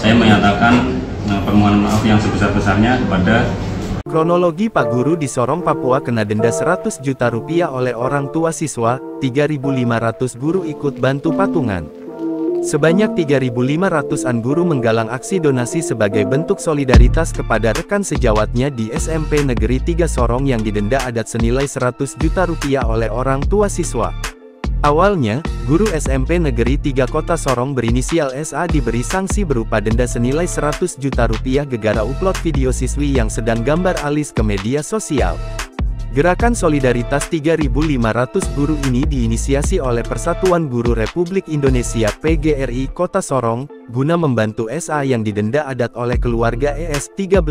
saya menyatakan permohonan maaf yang sebesar-besarnya kepada. Kronologi Pak Guru di Sorong, Papua kena denda 100 juta rupiah oleh orang tua siswa, 3.500 guru ikut bantu patungan. Sebanyak 3.500-an guru menggalang aksi donasi sebagai bentuk solidaritas kepada rekan sejawatnya di SMP Negeri 3 Sorong yang didenda adat senilai 100 juta rupiah oleh orang tua siswa. Awalnya, guru SMP Negeri 3 Kota Sorong berinisial SA diberi sanksi berupa denda senilai 100 juta rupiah gegara upload video siswi yang sedang gambar alis ke media sosial. Gerakan solidaritas 3.500 guru ini diinisiasi oleh Persatuan Guru Republik Indonesia PGRI Kota Sorong, guna membantu SA yang didenda adat oleh keluarga ES13.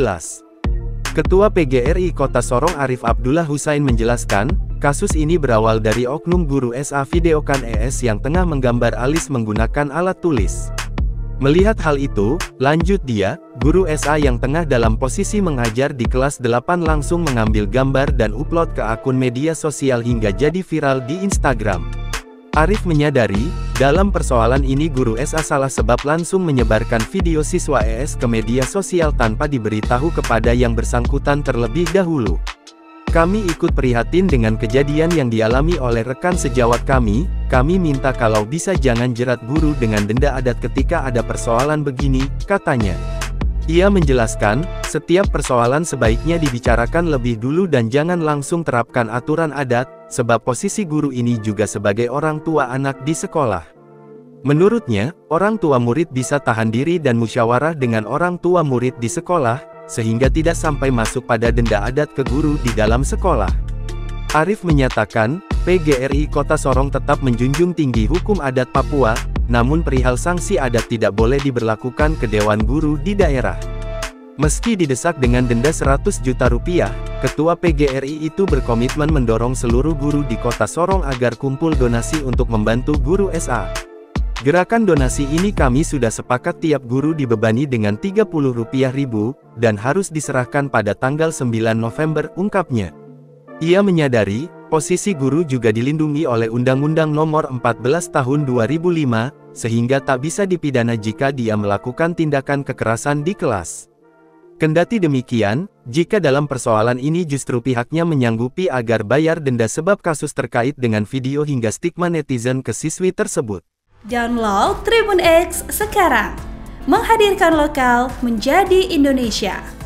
Ketua PGRI Kota Sorong Arif Abdullah Husain menjelaskan, kasus ini berawal dari oknum guru SA videokan ES yang tengah menggambar alis menggunakan alat tulis. Melihat hal itu, lanjut dia, guru SA yang tengah dalam posisi mengajar di kelas 8 langsung mengambil gambar dan upload ke akun media sosial hingga jadi viral di Instagram. Arif menyadari, dalam persoalan ini guru SA salah sebab langsung menyebarkan video siswa ES ke media sosial tanpa diberitahu kepada yang bersangkutan terlebih dahulu. Kami ikut prihatin dengan kejadian yang dialami oleh rekan sejawat kami minta kalau bisa jangan jerat guru dengan denda adat ketika ada persoalan begini, katanya. Ia menjelaskan, setiap persoalan sebaiknya dibicarakan lebih dulu dan jangan langsung terapkan aturan adat, sebab posisi guru ini juga sebagai orang tua anak di sekolah. Menurutnya, orang tua murid bisa tahan diri dan musyawarah dengan orang tua murid di sekolah, sehingga tidak sampai masuk pada denda adat ke guru di dalam sekolah. Arif menyatakan, PGRI Kota Sorong tetap menjunjung tinggi hukum adat Papua, namun perihal sanksi adat tidak boleh diberlakukan ke Dewan Guru di daerah. Meski didesak dengan denda 100 juta rupiah, Ketua PGRI itu berkomitmen mendorong seluruh guru di Kota Sorong agar kumpul donasi untuk membantu guru SA. Gerakan donasi ini kami sudah sepakat tiap guru dibebani dengan Rp30.000, dan harus diserahkan pada tanggal 9 November, ungkapnya. Ia menyadari, posisi guru juga dilindungi oleh Undang-Undang Nomor 14 Tahun 2005, sehingga tak bisa dipidana jika dia melakukan tindakan kekerasan di kelas. Kendati demikian, jika dalam persoalan ini justru pihaknya menyanggupi agar bayar denda sebab kasus terkait dengan video hingga stigma netizen ke siswi tersebut. Download Tribun X sekarang, menghadirkan lokal menjadi Indonesia.